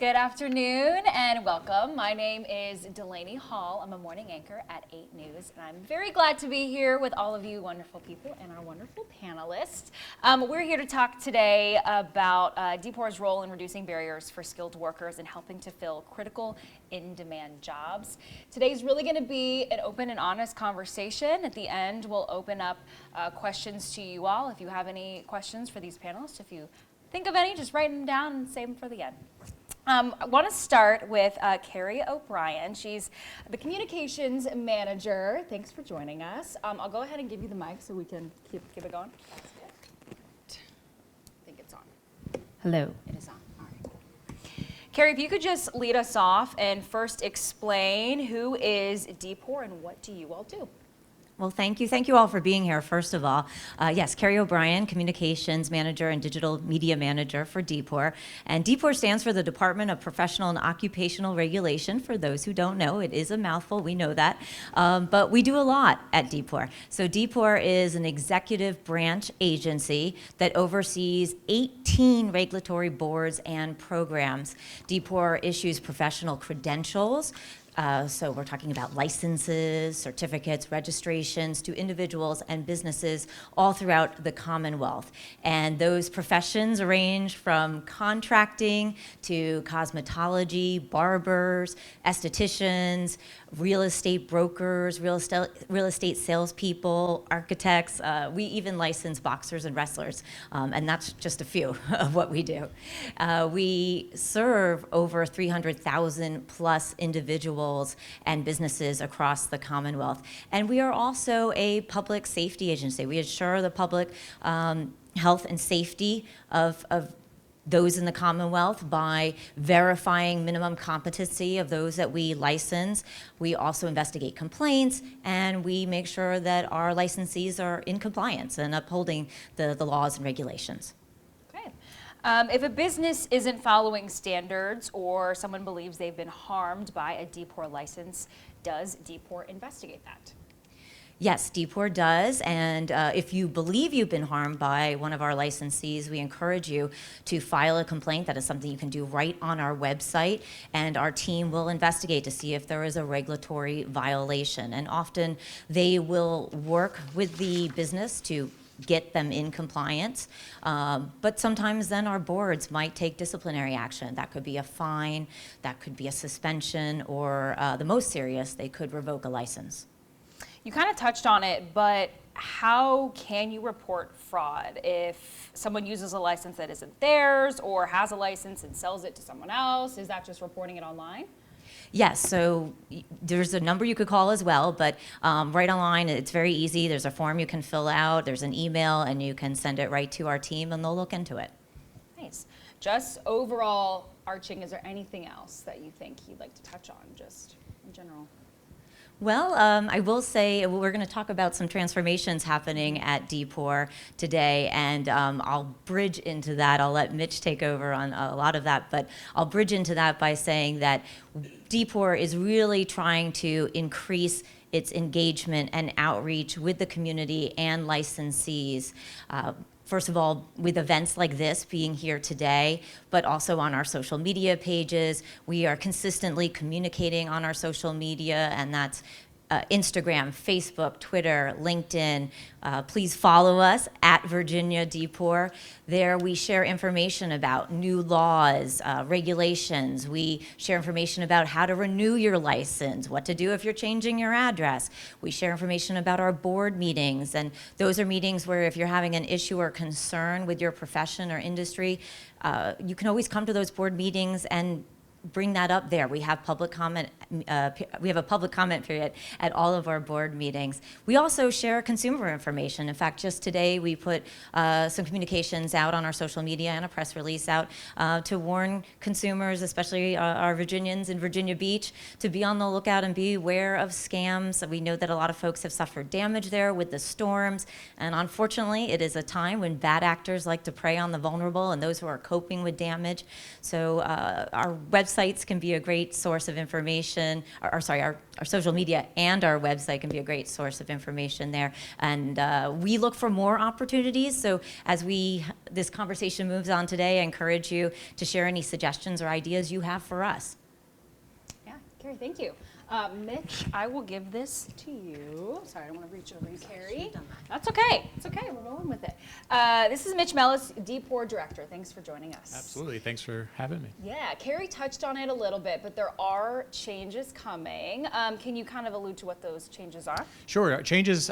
Good afternoon and welcome. My name is Delaney Hall. I'm a morning anchor at 8 News, and I'm very glad to be here with all of you wonderful people and our wonderful panelists. We're here to talk today about DPOR's role in reducing barriers for skilled workers and helping to fill critical in-demand jobs. Today's really going to be an open and honest conversation. At the end, we'll open up questions to you all. If you have any questions for these panelists, if you think of any, just write them down and save them for the end. I want to start with Carrie O'Brien. She's the communications manager. Thanks for joining us. I'll go ahead and give you the mic so we can keep it going. I think it's on. Hello. It is on. All right. Carrie, if you could just lead us off and first explain who is DPOR and what do you all do? Well, thank you. Thank you all for being here, first of all. Yes, Carrie O'Brien, Communications Manager and Digital Media Manager for DPOR. And DPOR stands for the Department of Professional and Occupational Regulation. For those who don't know, it is a mouthful, we know that. But we do a lot at DPOR. So DPOR is an executive branch agency that oversees 18 regulatory boards and programs. DPOR issues professional credentials. So we're talking about licenses, certificates, registrations to individuals and businesses all throughout the Commonwealth. And those professions range from contracting to cosmetology, barbers, estheticians, real estate brokers, real estate salespeople, architects. We even license boxers and wrestlers, and that's just a few of what we do. We serve over 300,000 plus individuals and businesses across the Commonwealth. And we are also a public safety agency. We assure the public health and safety of those in the Commonwealth by verifying minimum competency of those that we license. We also investigate complaints, and we make sure that our licensees are in compliance and upholding the laws and regulations. Okay. If a business isn't following standards or someone believes they've been harmed by a DPOR license, does DPOR investigate that? Yes, DPOR does, and if you believe you've been harmed by one of our licensees, we encourage you to file a complaint. That is something you can do right on our website, and our team will investigate to see if there is a regulatory violation. And often they will work with the business to get them in compliance, but sometimes then our boards might take disciplinary action. That could be a fine, that could be a suspension, or the most serious, they could revoke a license. You kind of touched on it, but how can you report fraud if someone uses a license that isn't theirs or has a license and sells it to someone else? Is that just reporting it online? Yes, so there's a number you could call as well, but right online, it's very easy. There's a form you can fill out, there's an email, and you can send it right to our team, and they'll look into it. Nice. Just overall arching, is there anything else that you think you'd like to touch on, just in general? Well, I will say we're going to talk about some transformations happening at DPOR today, and I'll bridge into that. I'll let Mitch take over on a lot of that, but I'll bridge into that by saying that DPOR is really trying to increase its engagement and outreach with the community and licensees. First of all, with events like this being here today, but also on our social media pages. We are consistently communicating on our social media, and that's Instagram, Facebook, Twitter, LinkedIn. Please follow us at Virginia DPOR. There we share information about new laws, regulations. We share information about how to renew your license, what to do if you're changing your address. We share information about our board meetings, and those are meetings where if you're having an issue or concern with your profession or industry, you can always come to those board meetings and bring that up there. We have public comment. We have a public comment period at all of our board meetings. We also share consumer information. In fact, just today we put some communications out on our social media and a press release out to warn consumers, especially our Virginians in Virginia Beach, to be on the lookout and be aware of scams. We know that a lot of folks have suffered damage there with the storms, and unfortunately, it is a time when bad actors like to prey on the vulnerable and those who are coping with damage. So our website websites can be a great source of information, our social media and our website can be a great source of information there. And we look for more opportunities. So as this conversation moves on today, I encourage you to share any suggestions or ideas you have for us. Yeah, Carrie, thank you. Mitch, I will give this to you. Sorry, I don't want to reach over you, Carrie. That's okay. It's okay. We're rolling with it. This is Mitch Mellis, DPOR Director. Thanks for joining us. Absolutely. Thanks for having me. Yeah, Carrie touched on it a little bit, but there are changes coming. Can you kind of allude to what those changes are? Sure. Changes,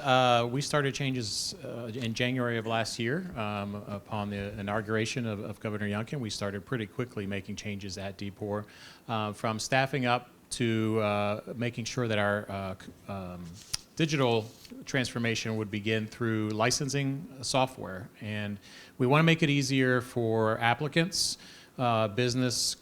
we started changes in January of last year upon the inauguration of Governor Youngkin. We started pretty quickly making changes at DPOR, from staffing up to making sure that our digital transformation would begin through licensing software. And we want to make it easier for applicants, current business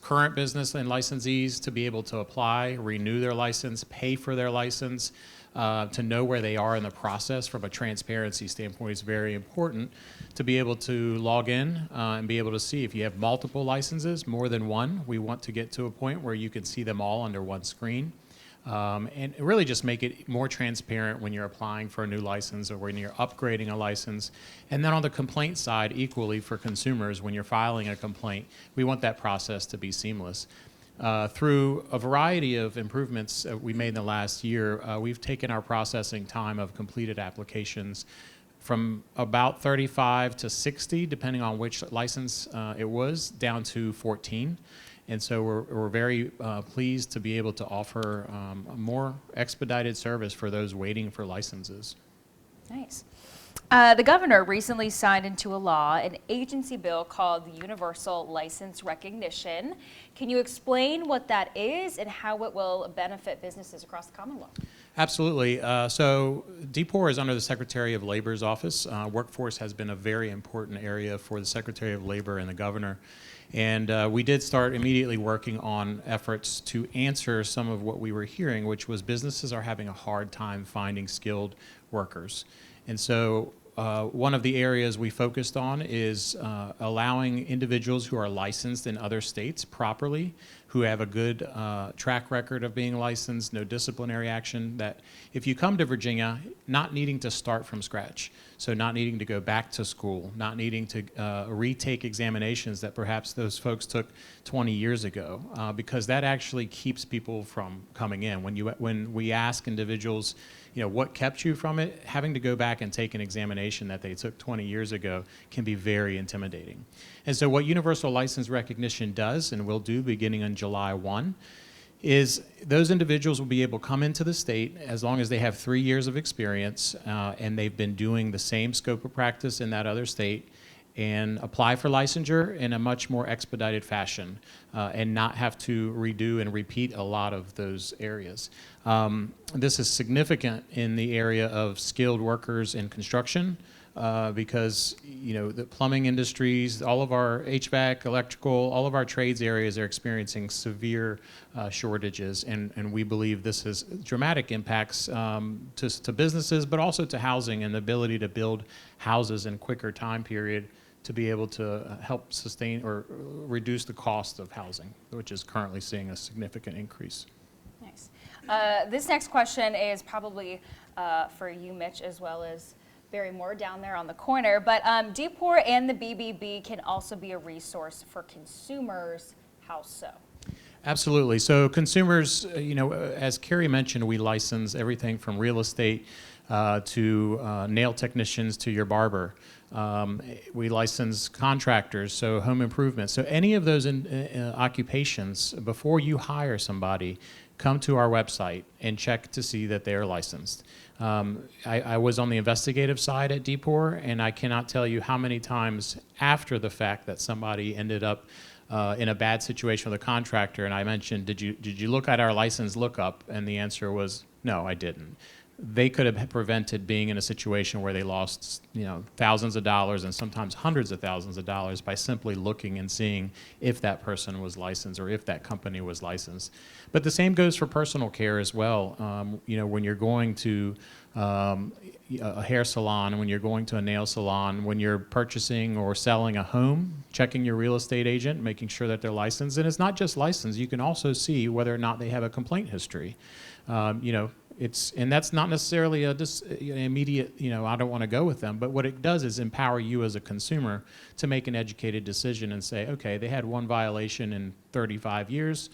and licensees to be able to apply, renew their license, pay for their license, to know where they are in the process from a transparency standpoint. Is very important to be able to log in and be able to see if you have multiple licenses, more than one. We want to get to a point where you can see them all under one screen. And really just make it more transparent when you're applying for a new license or when you're upgrading a license. And then on the complaint side, equally for consumers, when you're filing a complaint, we want that process to be seamless. Through a variety of improvements we made in the last year, we've taken our processing time of completed applications from about 35 to 60, depending on which license it was, down to 14. And so we're very pleased to be able to offer a more expedited service for those waiting for licenses. Nice. The governor recently signed into a law an agency bill called the Universal License Recognition. Can you explain what that is and how it will benefit businesses across the Commonwealth? Absolutely. So DPOR is under the Secretary of Labor's office. Workforce has been a very important area for the Secretary of Labor and the governor. And we did start immediately working on efforts to answer some of what we were hearing, which was businesses are having a hard time finding skilled workers. And so one of the areas we focused on is allowing individuals who are licensed in other states properly, who have a good track record of being licensed, no disciplinary action, that if you come to Virginia, not needing to start from scratch, so not needing to go back to school, not needing to retake examinations that perhaps those folks took 20 years ago, because that actually keeps people from coming in. When we ask individuals, what kept you from it, having to go back and take an examination that they took 20 years ago can be very intimidating. And so what Universal License Recognition does, and will do beginning on July 1, is those individuals will be able to come into the state as long as they have 3 years of experience and they've been doing the same scope of practice in that other state, and apply for licensure in a much more expedited fashion and not have to redo and repeat a lot of those areas. This is significant in the area of skilled workers in construction because the plumbing industries, all of our HVAC, electrical, all of our trades areas are experiencing severe shortages, and we believe this has dramatic impacts to businesses, but also to housing and the ability to build houses in quicker time period to be able to help sustain or reduce the cost of housing, which is currently seeing a significant increase. Nice. This next question is probably for you, Mitch, as well as Barry Moore down there on the corner. But DPOR and the BBB can also be a resource for consumers. How so? Absolutely. So consumers, as Carrie mentioned, we license everything from real estate to nail technicians to your barber. We license contractors, so home improvement. So any of those occupations, before you hire somebody, come to our website and check to see that they are licensed. I was on the investigative side at DPOR, and I cannot tell you how many times after the fact that somebody ended up in a bad situation with a contractor, and I mentioned, did you look at our license lookup? And the answer was, no, I didn't. they could have prevented being in a situation where they lost, thousands of dollars and sometimes hundreds of thousands of dollars by simply looking and seeing if that person was licensed or if that company was licensed. But the same goes for personal care as well. When you're going to a hair salon, when you're going to a nail salon, when you're purchasing or selling a home, checking your real estate agent, making sure that they're licensed. And it's not just licensed. You can also see whether or not they have a complaint history. And that's not necessarily just an immediate, I don't want to go with them, but what it does is empower you as a consumer to make an educated decision and say, okay, they had one violation in 35 years,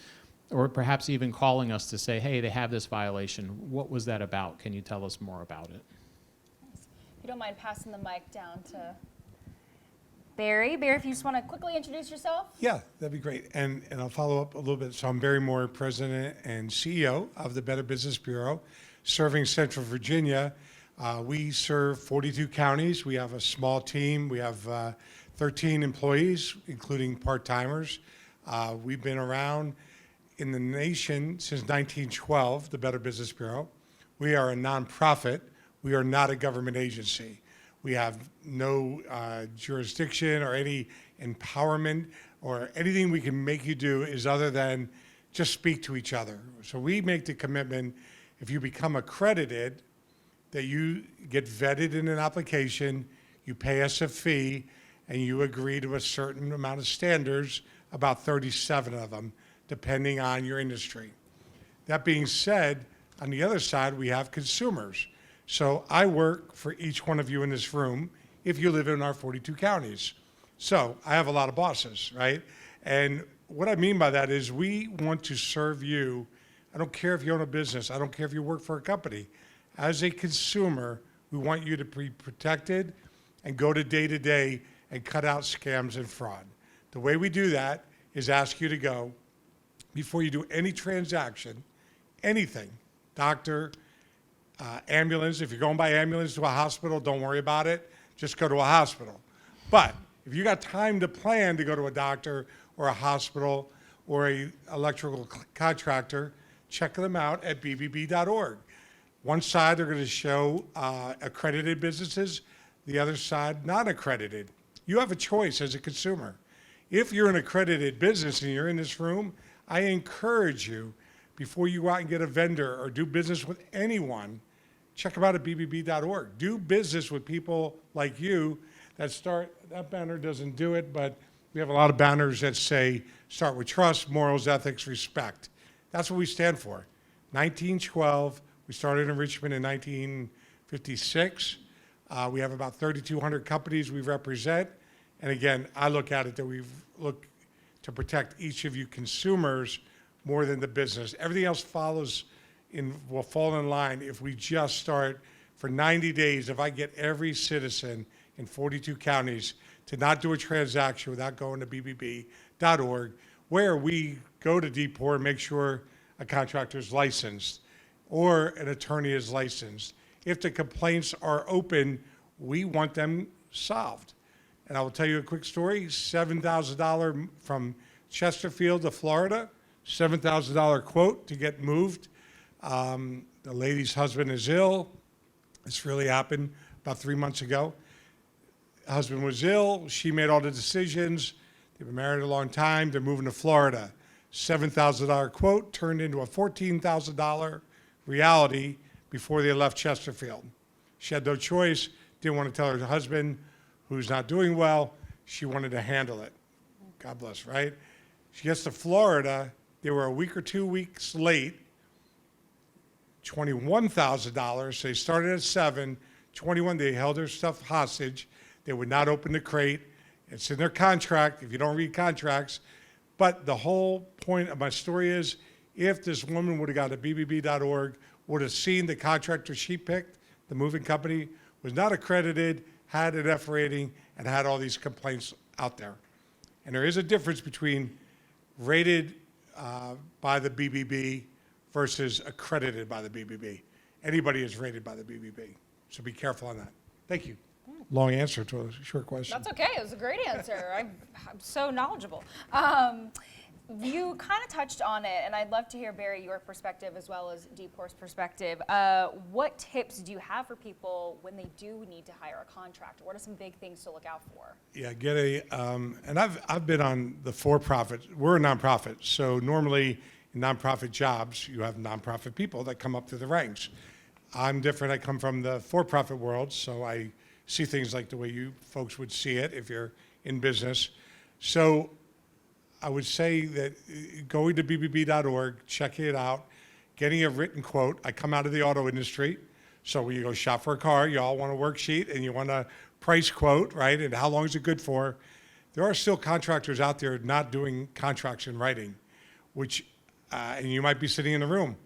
or perhaps even calling us to say, hey, they have this violation. What was that about? Can you tell us more about it? If you don't mind passing the mic down to Barry. Barry, if you just want to quickly introduce yourself. Yeah, that'd be great. And I'll follow up a little bit. So I'm Barry Moore, President and CEO of the Better Business Bureau, serving Central Virginia. We serve 42 counties. We have a small team. We have 13 employees, including part-timers. We've been around in the nation since 1912, the Better Business Bureau. We are a nonprofit. We are not a government agency. We have no jurisdiction or any empowerment or anything we can make you do is other than just speak to each other. So we make the commitment, if you become accredited, that you get vetted in an application, you pay us a fee, and you agree to a certain amount of standards, about 37 of them, depending on your industry. That being said, on the other side, we have consumers. So I work for each one of you in this room if you live in our 42 counties. So I have a lot of bosses, right? And what I mean by that is we want to serve you. I don't care if you own a business. I don't care if you work for a company. As a consumer, we want you to be protected and go to day and cut out scams and fraud. The way we do that is ask you to go, before you do any transaction, anything, doctor, ambulance. If you're going by ambulance to a hospital, don't worry about it. Just go to a hospital. But if you got time to plan to go to a doctor or a hospital or a electrical contractor, check them out at bbb.org. One side, they're going to show accredited businesses. The other side, not accredited. You have a choice as a consumer. If you're an accredited business and you're in this room, I encourage you, before you go out and get a vendor or do business with anyone, check them out at bbb.org. Do business with people like you that start, that banner doesn't do it, but we have a lot of banners that say, start with trust, morals, ethics, respect. That's what we stand for. 1912, we started in Richmond in 1956. We have about 3,200 companies we represent. And again, I look at it that we've looked to protect each of you consumers more than the business. Everything else will fall in line if we just start for 90 days. If I get every citizen in 42 counties to not do a transaction without going to bbb.org, where we go to DPOR and make sure a contractor is licensed or an attorney is licensed. If the complaints are open, we want them solved. And I will tell you a quick story, $7,000 from Chesterfield to Florida, $7,000 quote to get moved. The lady's husband is ill. This really happened about 3 months ago. Husband was ill. She made all the decisions. They've been married a long time. They're moving to Florida. $7,000 quote turned into a $14,000 reality before they left Chesterfield. She had no choice. Didn't want to tell her husband, who's not doing well. She wanted to handle it. God bless, right? She gets to Florida. They were a week or 2 weeks late. $21,000. So they started at 7. 21. They held their stuff hostage. They would not open the crate. It's in their contract if you don't read contracts. But the whole point of my story is, if this woman would have gone to bbb.org, would have seen the contractor she picked, the moving company, was not accredited, had an F rating, and had all these complaints out there. And there is a difference between rated by the BBB versus accredited by the BBB. Anybody is rated by the BBB, so be careful on that. Thank you. Long answer to a short question. That's okay. It was a great answer. I'm so knowledgeable. You kind of touched on it, and I'd love to hear, Barry, your perspective as well as DPOR's perspective. What tips do you have for people when they do need to hire a contractor? What are some big things to look out for? Yeah, and I've been on the for-profit. We're a nonprofit, so normally in nonprofit jobs, you have nonprofit people that come up through the ranks. I'm different. I come from the for-profit world, so I see things like the way you folks would see it if you're in business. So I would say that going to bbb.org, checking it out, getting a written quote. I come out of the auto industry, so when you go shop for a car, you all want a worksheet and you want a price quote, right? And how long is it good for? There are still contractors out there not doing contracts in writing, which, and you might be sitting in the room.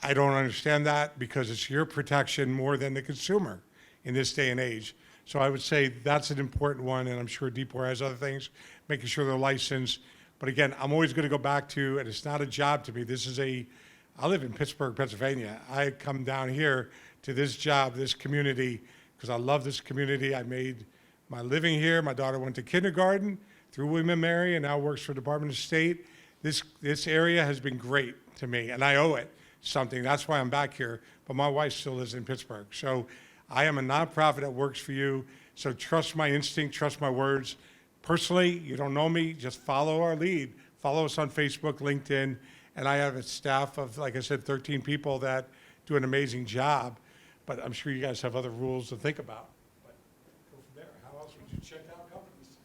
I don't understand that because it's your protection more than the consumer in this day and age. So I would say that's an important one, and I'm sure DPOR has other things, making sure they're licensed. But again, I'm always going to go back to, and it's not a job to me. I live in Pittsburgh, Pennsylvania. I come down here to this job, this community, because I love this community. I made my living here. My daughter went to kindergarten through William & Mary and now works for the Department of State. This area has been great to me, and I owe it something. That's why I'm back here. But my wife still lives in Pittsburgh. So I am a nonprofit that works for you. So trust my instinct, trust my words. Personally, you don't know me, just follow our lead. Follow us on Facebook, LinkedIn, and I have a staff of, like I said, 13 people that do an amazing job. But I'm sure you guys have other rules to think about. But go from there. How else would you check out companies?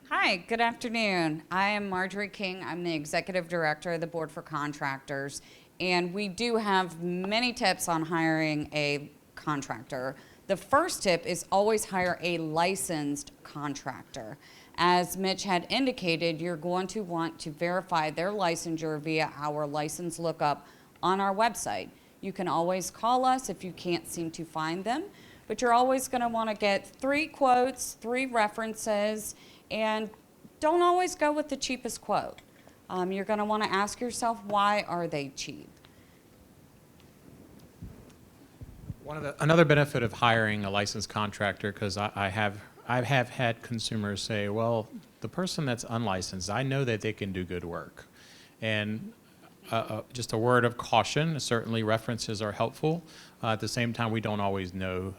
Hi, good afternoon. I am Marjorie King. I'm the Executive Director of the Board for Contractors, and we do have many tips on hiring a contractor. The first tip is always hire a licensed contractor. As Mitch had indicated, you're going to want to verify their licensure via our license lookup on our website. You can always call us if you can't seem to find them, but you're always going to want to get 3 quotes, 3 references, and don't always go with the cheapest quote. You're going to want to ask yourself, why are they cheap? Another benefit of hiring a licensed contractor, because I have had consumers say, well, the person that's unlicensed, I know that they can do good work. And just a word of caution, certainly references are helpful. At the same time, we don't always know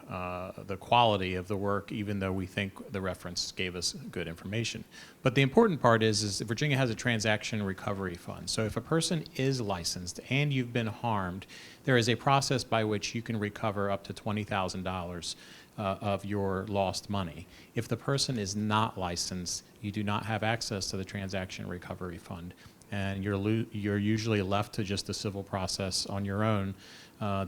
the quality of the work, even though we think the reference gave us good information. But the important part is that Virginia has a transaction recovery fund. So if a person is licensed and you've been harmed, there is a process by which you can recover up to $20,000 of your lost money. If the person is not licensed, you do not have access to the transaction recovery fund, and you're usually left to just the civil process on your own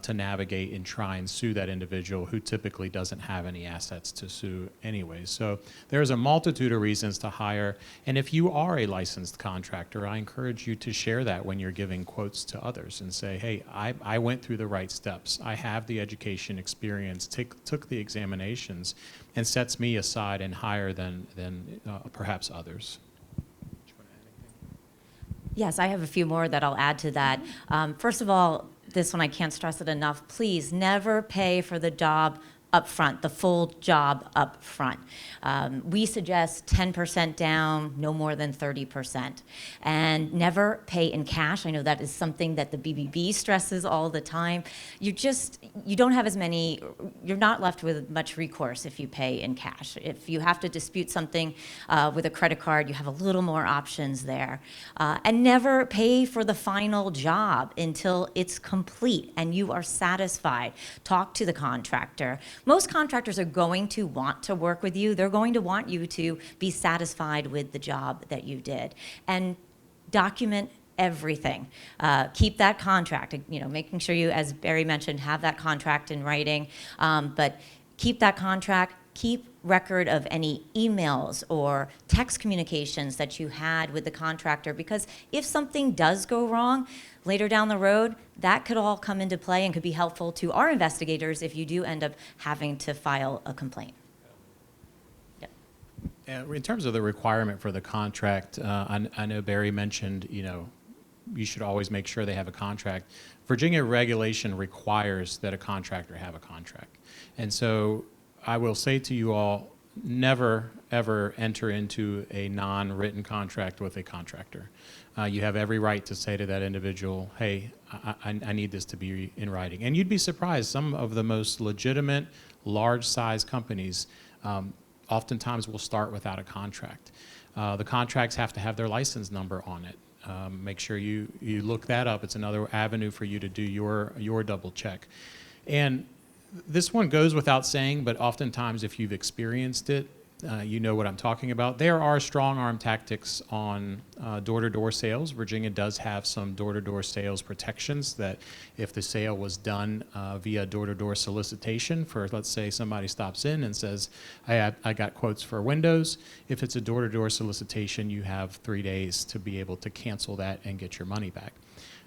to navigate and try and sue that individual who typically doesn't have any assets to sue anyway. So there's a multitude of reasons to hire, and if you are a licensed contractor, I encourage you to share that when you're giving quotes to others and say, hey, I went through the right steps. I have the education experience, took the examinations, and sets me aside and higher than perhaps others. Yes, I have a few more that I'll add to that. First of all, this one I can't stress it enough. Please never pay for the job up front, the full job up front. We suggest 10% down, no more than 30%. And never pay in cash. I know that is something that the BBB stresses all the time. You don't have as many, you're not left with much recourse if you pay in cash. If you have to dispute something with a credit card, you have a little more options there. And never pay for the final job until it's complete and you are satisfied. Talk to the contractor. Most contractors are going to want to work with you. They're going to want you to be satisfied with the job that you did. And document everything. Keep that contract, making sure you, as Barry mentioned, have that contract in writing. But keep that contract. Keep record of any emails or text communications that you had with the contractor, because if something does go wrong later down the road, that could all come into play and could be helpful to our investigators if you do end up having to file a complaint. Yep. In terms of the requirement for the contract, I know Barry mentioned, you should always make sure they have a contract. Virginia regulation requires that a contractor have a contract. And so I will say to you all, never, ever enter into a non-written contract with a contractor. You have every right to say to that individual, hey, I need this to be in writing. And you'd be surprised, some of the most legitimate, large-size companies oftentimes will start without a contract. The contracts have to have their license number on it. Make sure you look that up. It's another avenue for you to do your double check. And this one goes without saying, but oftentimes if you've experienced it, you know what I'm talking about. There are strong arm tactics on door-to-door sales. Virginia does have some door-to-door sales protections that if the sale was done via door-to-door solicitation for, let's say somebody stops in and says, I got quotes for windows. If it's a door-to-door solicitation, you have 3 days to be able to cancel that and get your money back.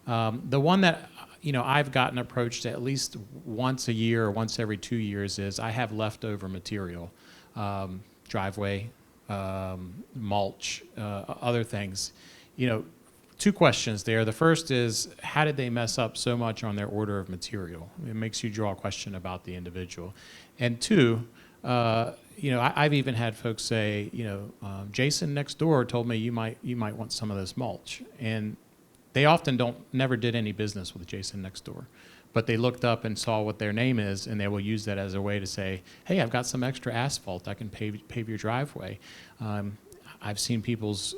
The one that I've gotten approached at least once a year or once every 2 years is I have leftover material. Driveway, mulch, other things. Two questions there. The first is, how did they mess up so much on their order of material? It makes you draw a question about the individual. And two, I've even had folks say, Jason next door told me you might want some of this mulch. And they often never did any business with Jason next door. But they looked up and saw what their name is, and they will use that as a way to say, hey, I've got some extra asphalt. I can pave your driveway. I've seen people's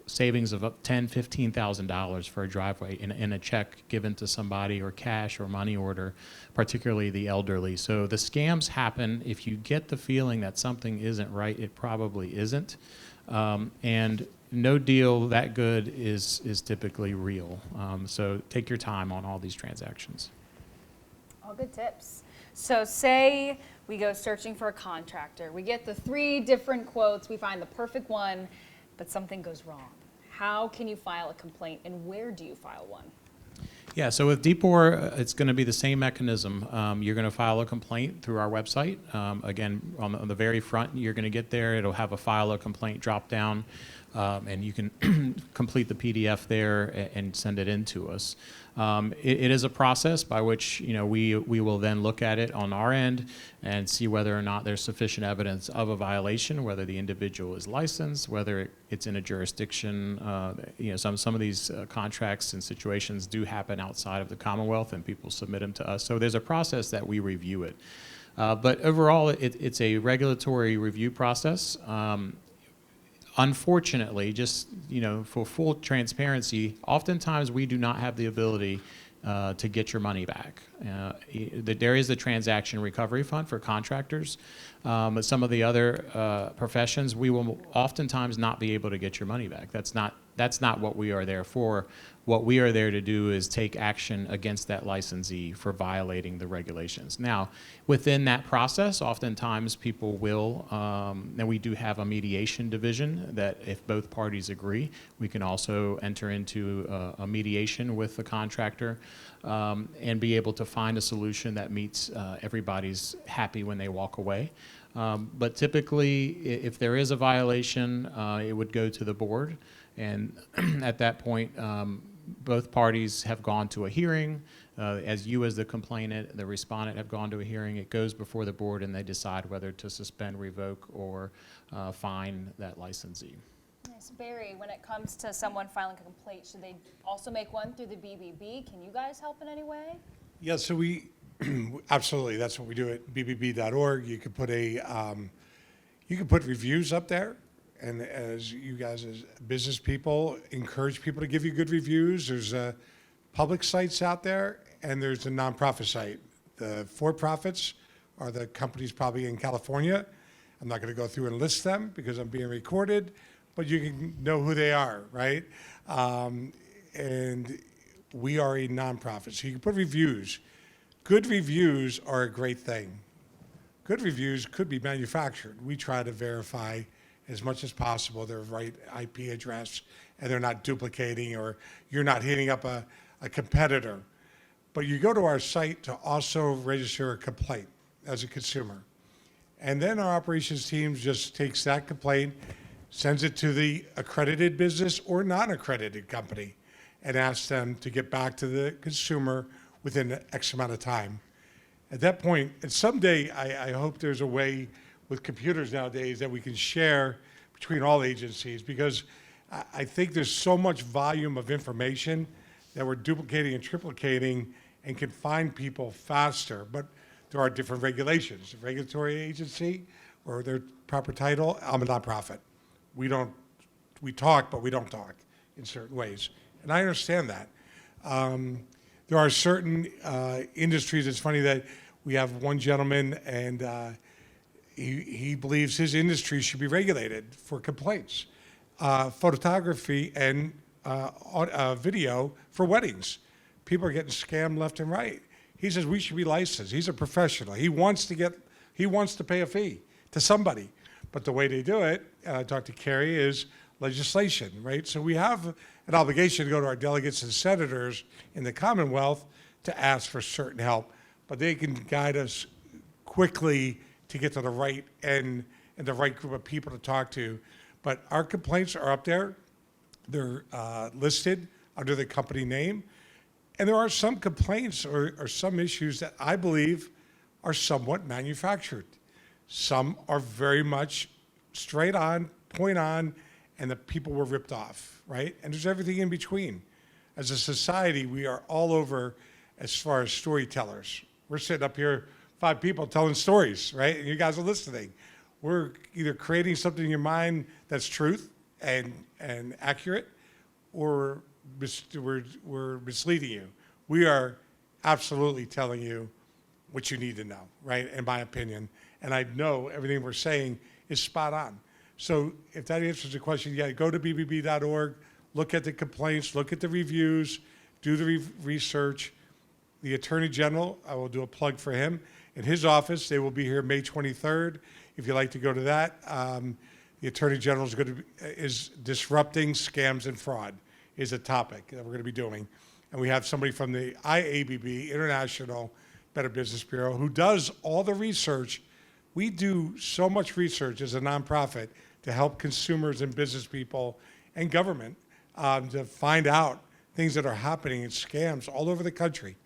savings of up $10,000, $15,000 for a driveway in a check given to somebody or cash or money order, particularly the elderly. So the scams happen. If you get the feeling that something isn't right, it probably isn't. And no deal that good is typically real. So take your time on all these transactions. All good tips. So say we go searching for a contractor. We get the 3 different quotes. We find the perfect one, but something goes wrong. How can you file a complaint, and where do you file one? Yeah, so with DPOR, it's going to be the same mechanism. You're going to file a complaint through our website. Again, on the very front, you're going to get there. It'll have a file a complaint drop down, and you can complete the PDF there and send it in to us. It is a process by which we will then look at it on our end and see whether or not there's sufficient evidence of a violation, whether the individual is licensed, whether it's in a jurisdiction. Some of these contracts and situations do happen outside of the Commonwealth, and people submit them to us. So there's a process that we review it. But overall, it's a regulatory review process. Unfortunately, just for full transparency, oftentimes we do not have the ability to get your money back. There is a transaction recovery fund for contractors, but some of the other professions, we will oftentimes not be able to get your money back. That's not what we are there for. What we are there to do is take action against that licensee for violating the regulations. Now, within that process, oftentimes people will, and we do have a mediation division that if both parties agree, we can also enter into a mediation with the contractor and be able to find a solution that meets everybody's happy when they walk away. But typically, if there is a violation, it would go to the board. And at that point, both parties have gone to a hearing. As the complainant, the respondent have gone to a hearing. It goes before the board, and they decide whether to suspend, revoke, or fine that licensee. Yes, Barry, when it comes to someone filing a complaint, should they also make one through the BBB? Can you guys help in any way? Yeah, so we absolutely, that's what we do at bbb.org. You could put reviews up there. And as you guys, as business people, encourage people to give you good reviews. There's public sites out there, and there's a nonprofit site. The for-profits are the companies probably in California. I'm not going to go through and list them because I'm being recorded, but you can know who they are, right? And we are a nonprofit, so you can put reviews. Good reviews are a great thing. Good reviews could be manufactured. We try to verify as much as possible their right IP address, and they're not duplicating, or you're not hitting up a competitor. But you go to our site to also register a complaint as a consumer. And then our operations team just takes that complaint, sends it to the accredited business or non-accredited company, and asks them to get back to the consumer within X amount of time. At that point, and someday I hope there's a way with computers nowadays that we can share between all agencies, because I think there's so much volume of information that we're duplicating and triplicating and can find people faster. But there are different regulations. The regulatory agency, or their proper title, I'm a nonprofit. We talk, but we don't talk in certain ways. And I understand that. There are certain industries, it's funny that we have one gentleman, and he believes his industry should be regulated for complaints. Photography and video for weddings. People are getting scammed left and right. He says we should be licensed. He's a professional. He wants to pay a fee to somebody. But the way they do it, I talked to Carrie, is legislation, right? So we have an obligation to go to our delegates and senators in the Commonwealth to ask for certain help, but they can guide us quickly to get to the right end and the right group of people to talk to. But our complaints are up there. They're listed under the company name. And there are some complaints or some issues that I believe are somewhat manufactured. Some are very much straight on, point on, and the people were ripped off, right? And there's everything in between. As a society, we are all over as far as storytellers. We're sitting up here, 5 people telling stories, right? And you guys are listening. We're either creating something in your mind that's truth and accurate, or we're misleading you. We are absolutely telling you what you need to know, right? In my opinion. And I know everything we're saying is spot on. So if that answers the question, yeah, go to bbb.org, look at the complaints, look at the reviews, do the research. The Attorney General, I will do a plug for him. In his office, they will be here May 23rd. If you'd like to go to that, the Attorney General is disrupting scams and fraud is a topic that we're going to be doing. And we have somebody from the IABB, International Better Business Bureau, who does all the research. We do so much research as a nonprofit to help consumers and business people and government to find out things that are happening in scams all over the country.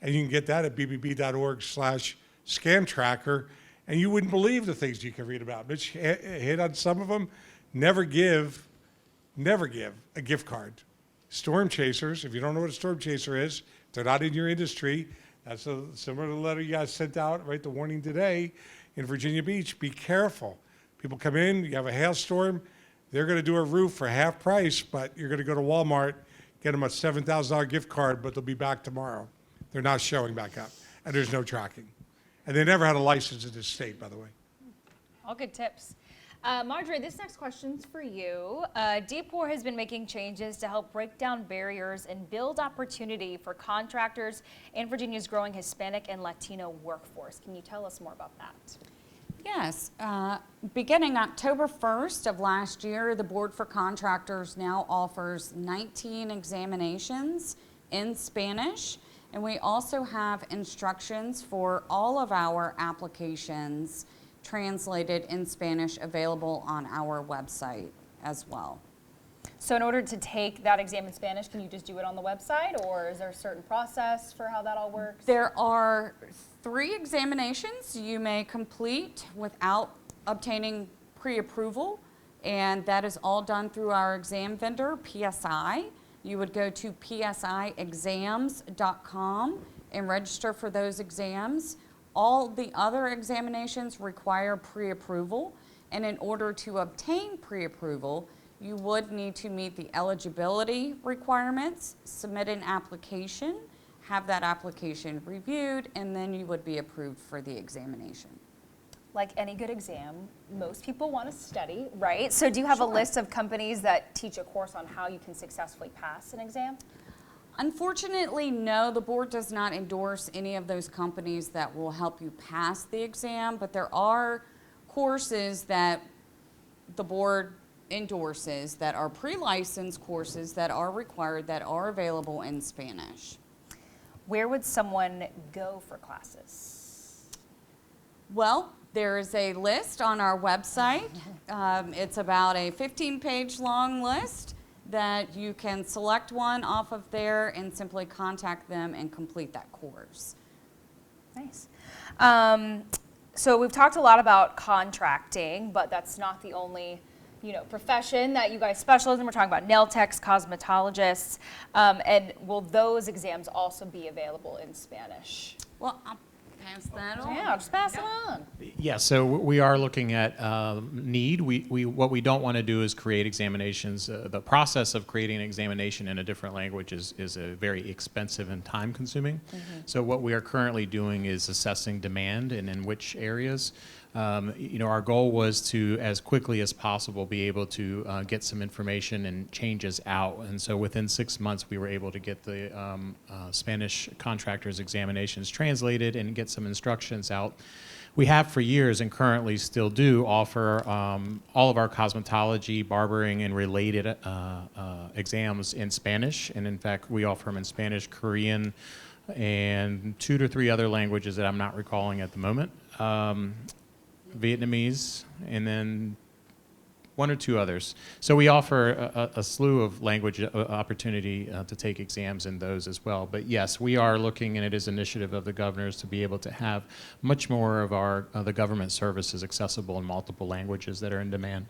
And you can get that at bbb.org/scam tracker. And you wouldn't believe the things you can read about. Mitch hit on some of them. Never give a gift card. Storm chasers, if you don't know what a storm chaser is, they're not in your industry. That's similar to the letter you guys sent out, right? The warning today in Virginia Beach. Be careful. People come in, you have a hailstorm, they're going to do a roof for half price, but you're going to go to Walmart, get them a $7,000 gift card, but they'll be back tomorrow. They're not showing back up, and there's no tracking. And they never had a license in this state, by the way. All good tips. Marjorie, this next question's for you. DPOR has been making changes to help break down barriers and build opportunity for contractors in Virginia's growing Hispanic and Latino workforce. Can you tell us more about that? Yes. Beginning October 1st of last year, the Board for Contractors now offers 19 examinations in Spanish. And we also have instructions for all of our applications translated in Spanish available on our website as well. So in order to take that exam in Spanish, can you just do it on the website, or is there a certain process for how that all works? There are 3 examinations you may complete without obtaining pre-approval, and that is all done through our exam vendor, PSI. You would go to psiexams.com and register for those exams. All the other examinations require pre-approval, and in order to obtain pre-approval, you would need to meet the eligibility requirements, submit an application, have that application reviewed, and then you would be approved for the examination. Like any good exam, most people want to study, right? So do you have a list of companies that teach a course on how you can successfully pass an exam? Unfortunately, no, the board does not endorse any of those companies that will help you pass the exam, but there are courses that the board endorses that are pre-licensed courses that are required, that are available in Spanish. Where would someone go for classes? Well, there is a list on our website. It's about a 15-page long list that you can select one off of there and simply contact them and complete that course. Nice. So we've talked a lot about contracting, but that's not the only, profession that you guys specialize in. We're talking about nail techs, cosmetologists, and will those exams also be available in Spanish? Well, I'll pass that on. Yeah, just pass it on. Yeah, so we are looking at need. What we don't want to do is create examinations. The process of creating an examination in a different language is a very expensive and time consuming. So what we are currently doing is assessing demand and in which areas. Our goal was to, as quickly as possible, be able to get some information and changes out. And so within 6 months, we were able to get the Spanish contractors examinations translated and get some instructions out. We have for years and currently still do offer all of our cosmetology, barbering, and related exams in Spanish. And in fact, we offer them in Spanish, Korean, and 2 to 3 other languages that I'm not recalling at the moment. Vietnamese, and then 1 or 2 others. So we offer a slew of language opportunity to take exams in those as well. But yes, we are looking, and it is an initiative of the governors to be able to have much more of our the government services accessible in multiple languages that are in demand.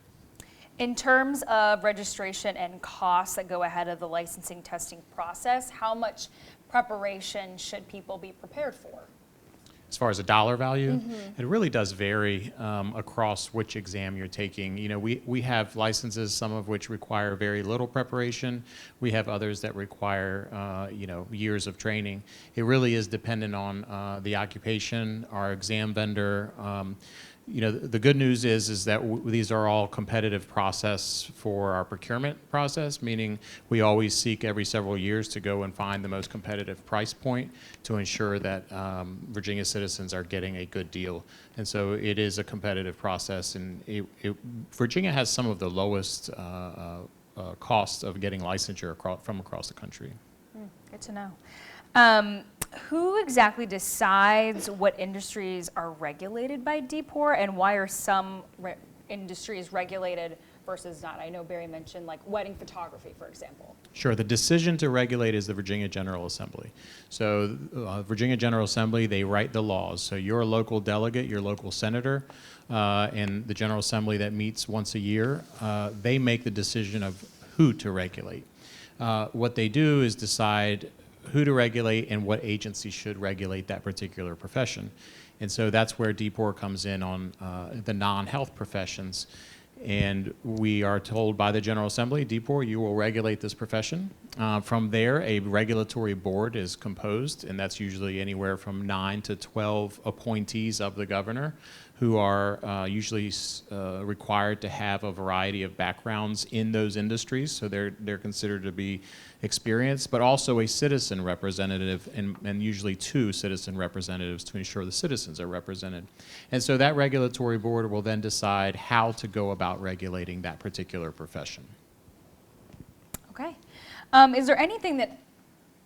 In terms of registration and costs that go ahead of the licensing testing process, how much preparation should people be prepared for? As far as a dollar value, it really does vary across which exam you're taking. We have licenses, some of which require very little preparation. We have others that require, years of training. It really is dependent on the occupation, our exam vendor. The good news is that these are all competitive process for our procurement process, meaning we always seek every several years to go and find the most competitive price point to ensure that Virginia citizens are getting a good deal. And so it is a competitive process, and Virginia has some of the lowest costs of getting licensure from across the country. Good to know. Who exactly decides what industries are regulated by DPOR, and why are some industries regulated versus not? I know Barry mentioned like wedding photography, for example. Sure. The decision to regulate is the Virginia General Assembly. So Virginia General Assembly, they write the laws. So your local delegate, your local senator, and the General Assembly that meets once a year, they make the decision of who to regulate. What they do is decide who to regulate and what agency should regulate that particular profession. And so that's where DPOR comes in on the non-health professions. And we are told by the General Assembly, DPOR, you will regulate this profession. From there, a regulatory board is composed, and that's usually anywhere from 9 to 12 appointees of the governor, who are usually required to have a variety of backgrounds in those industries. So they're considered to be experienced, but also a citizen representative, and usually 2 citizen representatives to ensure the citizens are represented. And so that regulatory board will then decide how to go about regulating that particular profession. Okay. Is there anything that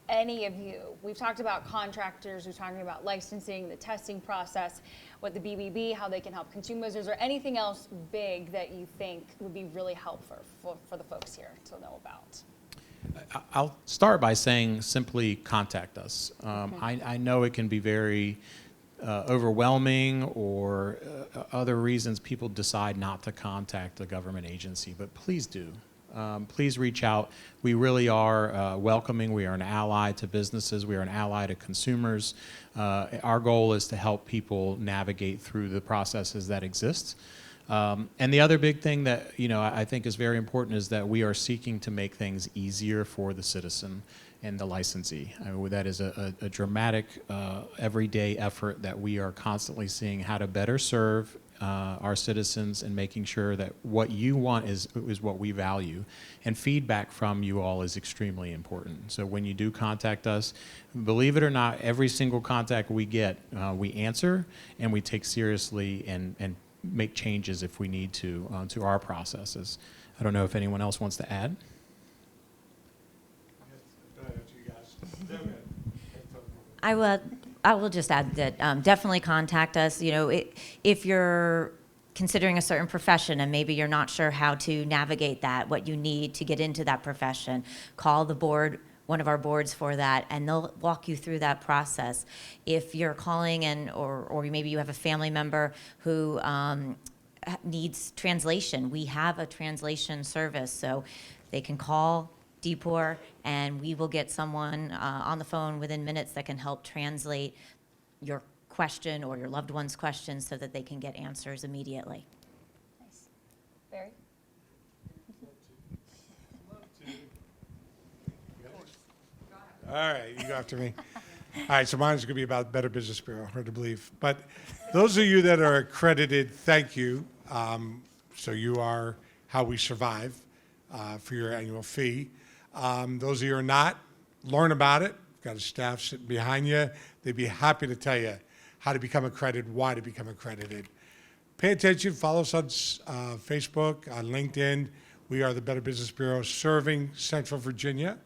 any of you, we've talked about contractors, we're talking about licensing, the testing process, what the BBB, how they can help consumers. Is there anything else big that you think would be really helpful for the folks here to know about? I'll start by saying simply contact us. I know it can be very overwhelming, or other reasons people decide not to contact a government agency, but please do. Please reach out. We really are welcoming. We are an ally to businesses. We are an ally to consumers. Our goal is to help people navigate through the processes that exist. And the other big thing that I think is very important is that we are seeking to make things easier for the citizen and the licensee. I mean, that is a dramatic, everyday effort that we are constantly seeing how to better serve our citizens, and making sure that what you want is what we value. And feedback from you all is extremely important. So when you do contact us, believe it or not, every single contact we get, we answer and we take seriously and make changes if we need to our processes. I don't know if anyone else wants to add. I will just add that definitely contact us. If you're considering a certain profession and maybe you're not sure how to navigate that, what you need to get into that profession, call the board one of our boards for that, and they'll walk you through that process. If you're calling or maybe you have a family member who needs translation, we have a translation service, so they can call DPOR and we will get someone on the phone within minutes that can help translate your question or your loved one's question so that they can get answers immediately. Nice. Barry? All right, you go after me. All right, so mine's going to be about Better Business Bureau, hard to believe. But those of you that are accredited, thank you. So you are how we survive for your annual fee. Those of you who are not, learn about it. We've got a staff sitting behind you. They'd be happy to tell you how to become accredited, why to become accredited. Pay attention, follow us on Facebook, on LinkedIn. We are the Better Business Bureau serving Central Virginia.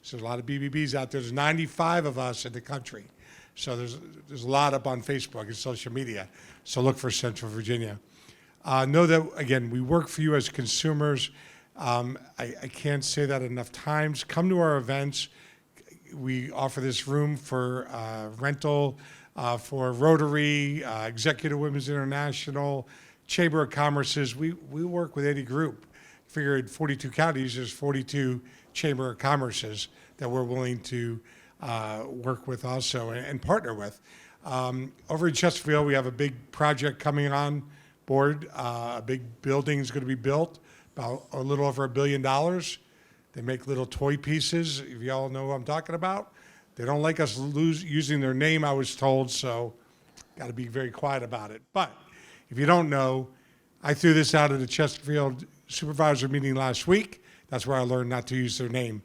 So there's a lot of BBBs out there. There's 95 of us in the country. So there's a lot up on Facebook and social media. So look for Central Virginia. Know that, again, we work for you as consumers. I can't say that enough times. Come to our events. We offer this room for rental, for Rotary, Executive Women's International, Chamber of Commerce's. We work with any group. Figure in 42 counties, there's 42 Chamber of Commerce's that we're willing to work with also and partner with. Over in Chesterfield, we have a big project coming on board. A big building is going to be built, about a little over $1 billion. They make little toy pieces, if y'all know who I'm talking about. They don't like us using their name, I was told, so got to be very quiet about it. But if you don't know, I threw this out at a Chesterfield supervisor meeting last week. That's where I learned not to use their name.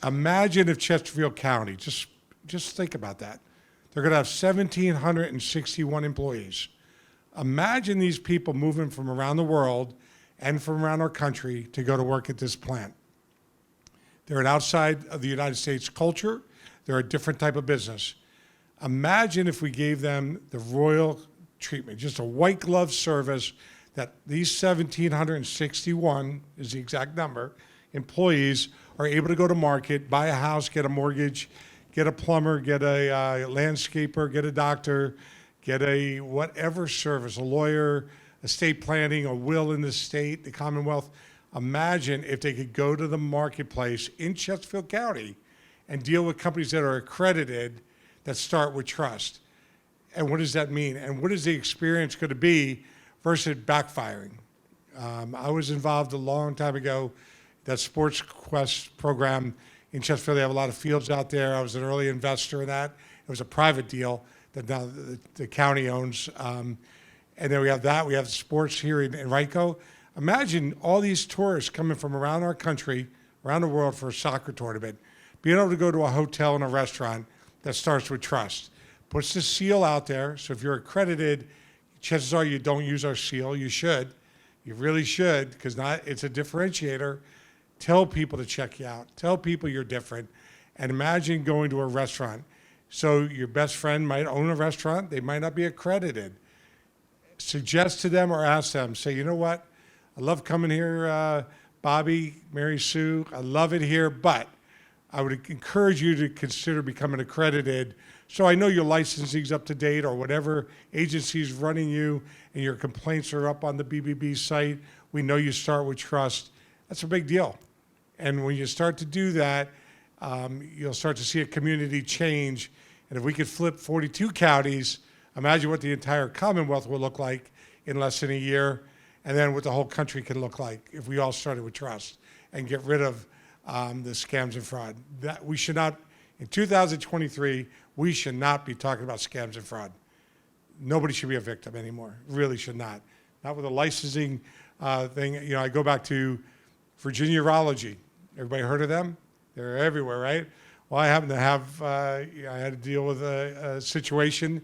Imagine if Chesterfield County, just think about that. They're going to have 1,761 employees. Imagine these people moving from around the world and from around our country to go to work at this plant. They're an outside of the United States culture. They're a different type of business. Imagine if we gave them the royal treatment, just a white glove service that these 1,761 is the exact number, employees are able to go to market, buy a house, get a mortgage, get a plumber, get a landscaper, get a doctor, get a whatever service, a lawyer, estate planning, a will in the state, the Commonwealth. Imagine if they could go to the marketplace in Chesterfield County and deal with companies that are accredited that start with trust. And what does that mean? And what is the experience going to be versus backfiring? I was involved a long time ago, that Sports Quest program in Chesterfield. They have a lot of fields out there. I was an early investor in that. It was a private deal that now the county owns. And then we have that. We have sports here in Rico. Imagine all these tourists coming from around our country, around the world for a soccer tournament, being able to go to a hotel and a restaurant that starts with trust. Puts the seal out there, so if you're accredited, chances are you don't use our seal. You should. You really should, because it's a differentiator. Tell people to check you out. Tell people you're different. And imagine going to a restaurant. So your best friend might own a restaurant. They might not be accredited. Suggest to them or ask them, say, you know what? I love coming here, Bobby, Mary Sue. I love it here, but I would encourage you to consider becoming accredited. So I know your licensing's up to date or whatever agency's running you and your complaints are up on the BBB site. We know you start with trust. That's a big deal. And when you start to do that, you'll start to see a community change. And if we could flip 42 counties, imagine what the entire Commonwealth will look like in less than a year, and then what the whole country can look like if we all started with trust and get rid of the scams and fraud. That we should not, in 2023, we should not be talking about scams and fraud. Nobody should be a victim anymore. Really should not. Not with a licensing thing. You know, I go back to Virginia Urology. Everybody heard of them? They're everywhere, right? Well, I happen to have, I had to deal with a situation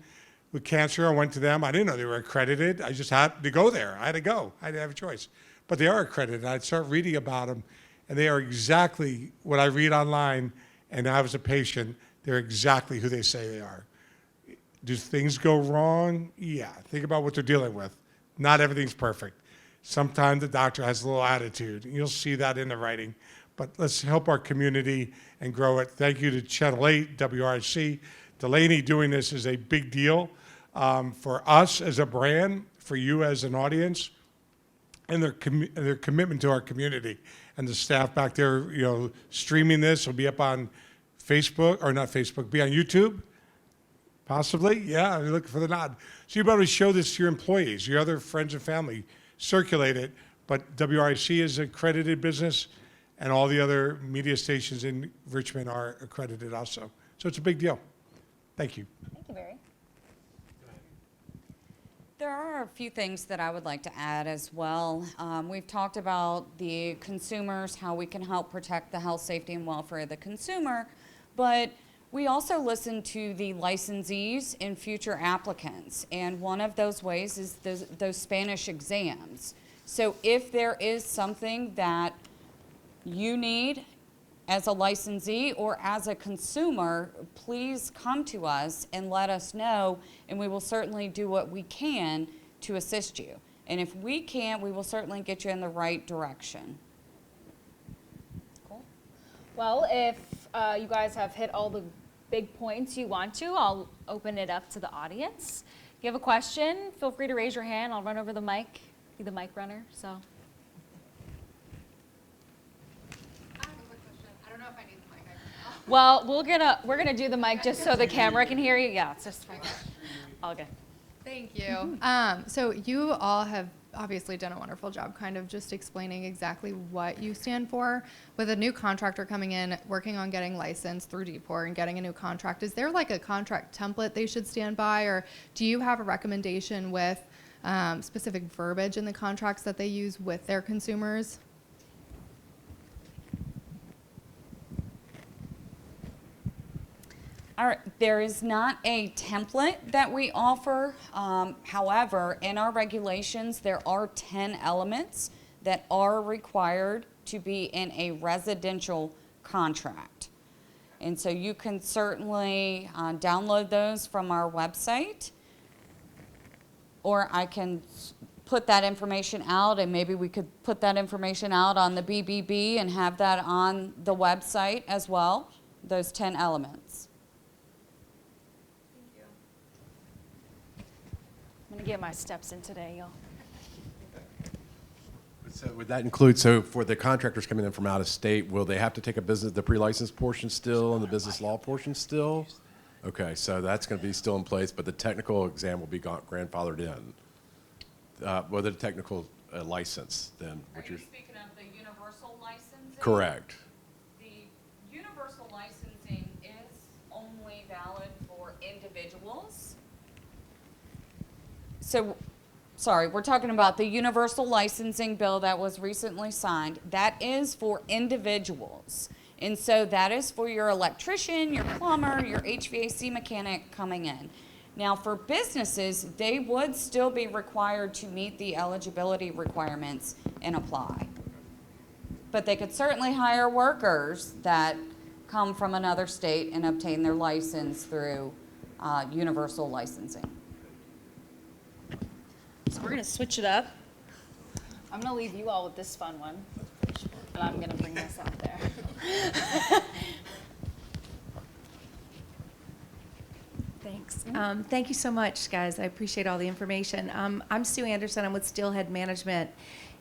with cancer. I went to them. I didn't know they were accredited. I just had to go there. I had to go. I didn't have a choice. But they are accredited. I'd start reading about them, and they are exactly what I read online, and I was a patient. They're exactly who they say they are. Do things go wrong? Yeah. Think about what they're dealing with. Not everything's perfect. Sometimes the doctor has a little attitude. You'll see that in the writing. but let's help our community and grow it. Thank you to Channel 8, WRC. Delaney doing this is a big deal for us as a brand, for you as an audience, and their commitment to our community. And the staff back there, you know, streaming this will be up on Facebook, or not Facebook, be on YouTube, possibly. Yeah, you're looking for the nod. So you'll be able to show this to your employees, your other friends and family, circulate it. But WRIC is an accredited business, and all the other media stations in Richmond are accredited also. So it's a big deal. Thank you. Thank you, Barry. There are a few things that I would like to add as well. We've talked about the consumers, how we can help protect the health, safety, and welfare of the consumer, but we also listen to the licensees and future applicants, and one of those ways is those Spanish exams. So if there is something that you need as a licensee or as a consumer, please come to us and let us know, and we will certainly do what we can to assist you. And if we can't, we will certainly get you in the right direction. Cool. Well, if you guys have hit all the big points you want to, I'll open it up to the audience. If you have a question, feel free to raise your hand. I'll run over the mic, be the mic runner. So. Well, we're gonna do the mic just so the camera can hear you. Yeah, it's just all good. Thank you. So you all have obviously done a wonderful job kind of just explaining exactly what you stand for. With a new contractor coming in, working on getting licensed through DPOR and getting a new contract, is there like a contract template they should stand by, or do you have a recommendation with specific verbiage in the contracts that they use with their consumers? There is not a template that we offer. However, in our regulations, there are 10 elements that are required to be in a residential contract. And so you can certainly download those from our website, or I can put that information out, and maybe we could put that information out on the BBB and have that on the website as well, those 10 elements. I'm gonna get my steps in today, y'all. So would that include, so for the contractors coming in from out of state, will they have to take the pre-license portion still and the business law portion still? Okay, so that's going to be still in place, but the technical exam will be grandfathered in. Well, the technical license then. Are you speaking of the universal licensing? Correct. The universal licensing is only valid for individuals. So, sorry, we're talking about the universal licensing bill that was recently signed. That is for individuals. And so that is for your electrician, your plumber, your HVAC mechanic coming in. Now for businesses, they would still be required to meet the eligibility requirements and apply. But they could certainly hire workers that come from another state and obtain their license through universal licensing. So we're gonna switch it up. I'm gonna leave you all with this fun one, and I'm gonna bring this out there. Thanks. Thank you so much, guys. I appreciate all the information. I'm Sue Anderson. I'm with Steelhead Management,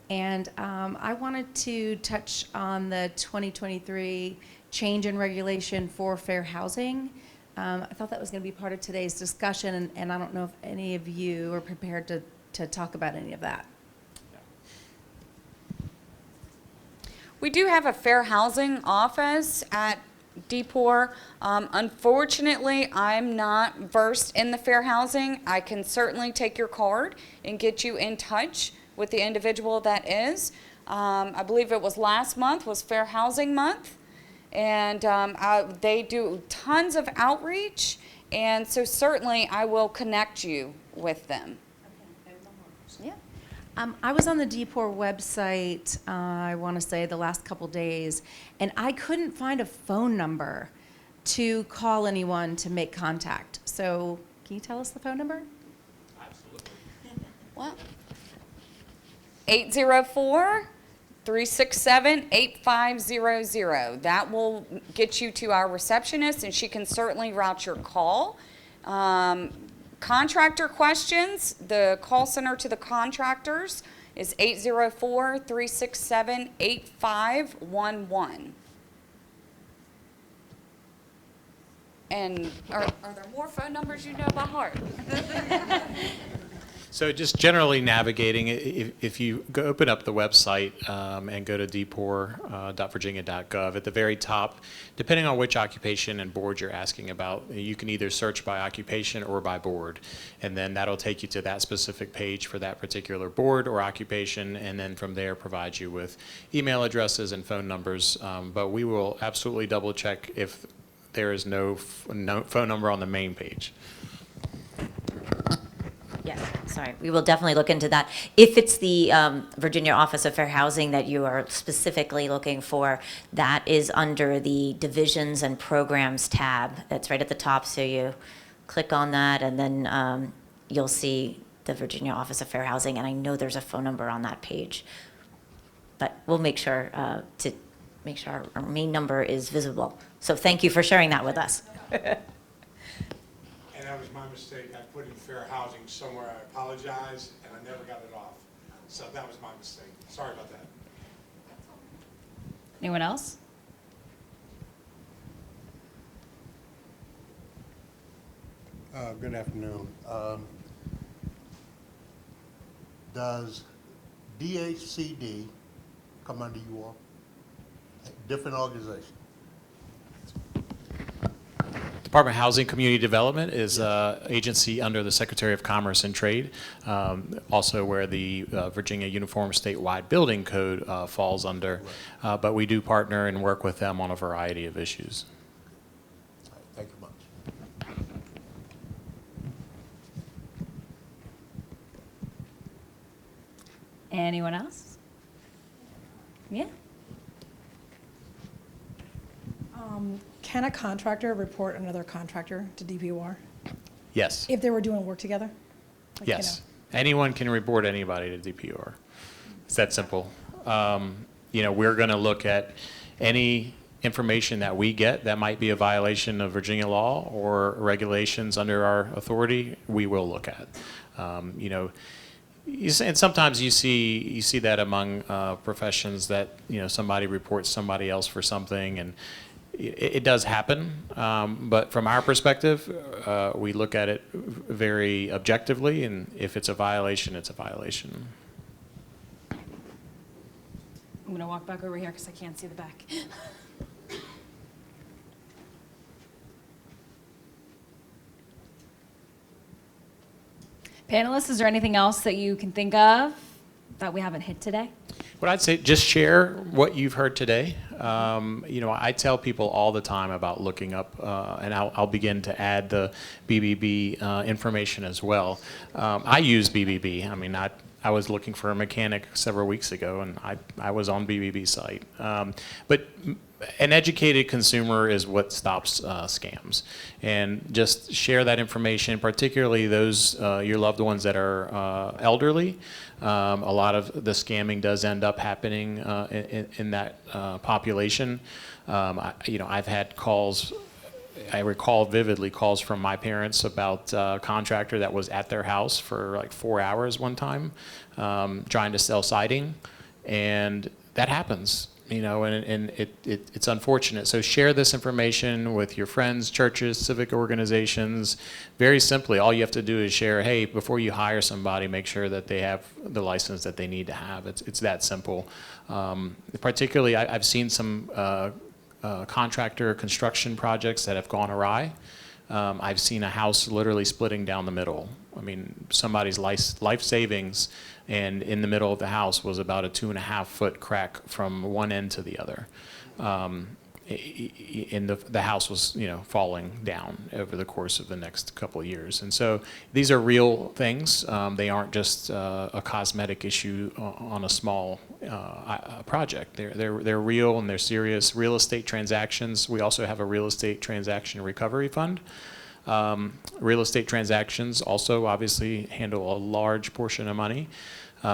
and I wanted to touch on the 2023 change in regulation for fair housing. I thought that was going to be part of today's discussion, and I don't know if any of you are prepared to talk about any of that. We do have a fair housing office at DPOR. Unfortunately, I'm not versed in the fair housing. I can certainly take your card and get you in touch with the individual that is. I believe it was last month was Fair Housing Month, and they do tons of outreach, and so certainly I will connect you with them. Yeah. I was on the DPOR website, I want to say the last couple days, and I couldn't find a phone number to call anyone to make contact. So can you tell us the phone number? Absolutely. What? 804 367-8500. That will get you to our receptionist, and she can certainly route your call. Contractor questions, the call center to the contractors is 804-367-8511. And are there more phone numbers you know by heart? So just generally navigating, if you go open up the website and go to DPOR.virginia.gov, at the very top, depending on which occupation and board you're asking about, you can either search by occupation or by board. And then that'll take you to that specific page for that particular board or occupation, and then from there provide you with email addresses and phone numbers. But we will absolutely double check if there is no phone number on the main page. Yes, sorry. We will definitely look into that. If it's the Virginia Office of Fair Housing that you are specifically looking for, that is under the Divisions and Programs tab. That's right at the top, so you click on that, and then you'll see the Virginia Office of Fair Housing, and I know there's a phone number on that page. But we'll make sure to make sure our main number is visible. So thank you for sharing that with us. And that was my mistake. I put in fair housing somewhere. I apologize, and I never got it off. So that was my mistake. Sorry about that. Anyone else? Good afternoon. Does DHCD come under you all? Different organization? Department of Housing Community Development is an agency under the Secretary of Commerce and Trade, also where the Virginia Uniform Statewide Building Code falls under. But we do partner and work with them on a variety of issues. All right, thank you much. Anyone else? Yeah. Can a contractor report another contractor to DPOR Yes. if they were doing work together? Like, you Yes. Anyone can report anybody to DPOR. It's that simple. We're going to look at any information that we get that might be a violation of Virginia law or regulations under our authority, we will look at. And sometimes you see that among professions that somebody reports somebody else for something, and it does happen. But from our perspective, we look at it very objectively, and if it's a violation, it's a violation. I'm going to walk back over here because I can't see the back. Panelists, is there anything else that you can think of that we haven't hit today? What I'd say, just share what you've heard today. I tell people all the time about looking up, and I'll begin to add the BBB information as well. I use BBB. I mean, I was looking for a mechanic several weeks ago, and I was on BBB site. But an educated consumer is what stops scams. And just share that information, particularly those your loved ones that are elderly. A lot of the scamming does end up happening in that population. I've had calls. I recall vividly calls from my parents about a contractor that was at their house for like 4 hours one time, trying to sell siding, and that happens. And it's unfortunate. So share this information with your friends, churches, civic organizations. Very simply, all you have to do is share, hey, before you hire somebody, make sure that they have the license that they need to have. It's that simple. Particularly, I've seen some contractor construction projects that have gone awry. I've seen a house literally splitting down the middle. I mean, somebody's life savings, and in the middle of the house was about a 2.5-foot crack from one end to the other. And the house was, falling down over the course of the next couple of years. And so these are real things. They aren't just a cosmetic issue on a small project. They're real and they're serious. Real estate transactions. We also have a real estate transaction recovery fund. Real estate transactions also obviously handle a large portion of money.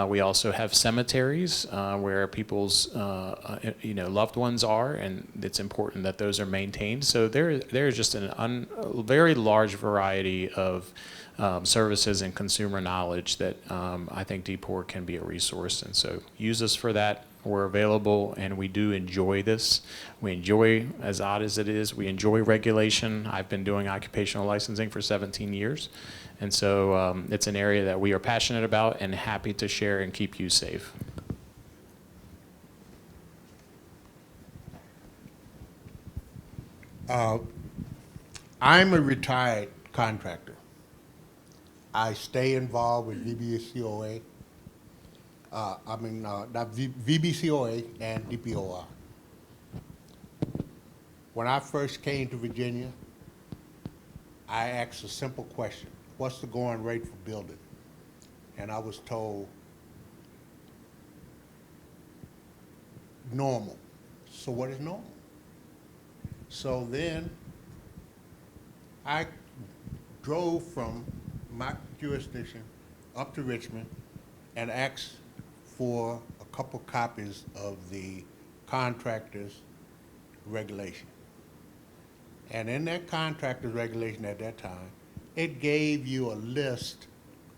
We also have cemeteries where people's loved ones are, and it's important that those are maintained. So there's just a very large variety of services and consumer knowledge that I think DPOR can be a resource. And so use us for that. We're available, and we do enjoy this. We enjoy, as odd as it is, we enjoy regulation. I've been doing occupational licensing for 17 years. And so it's an area that we are passionate about and happy to share and keep you safe. I'm a retired contractor. I stay involved with VBCOA. VBCOA and DPOR. When I first came to Virginia, I asked a simple question: what's the going rate for building? And I was told normal. So what is normal? So then I drove from my jurisdiction up to Richmond and asked for a couple copies of the contractor's regulation. And in that contractor's regulation at that time, it gave you a list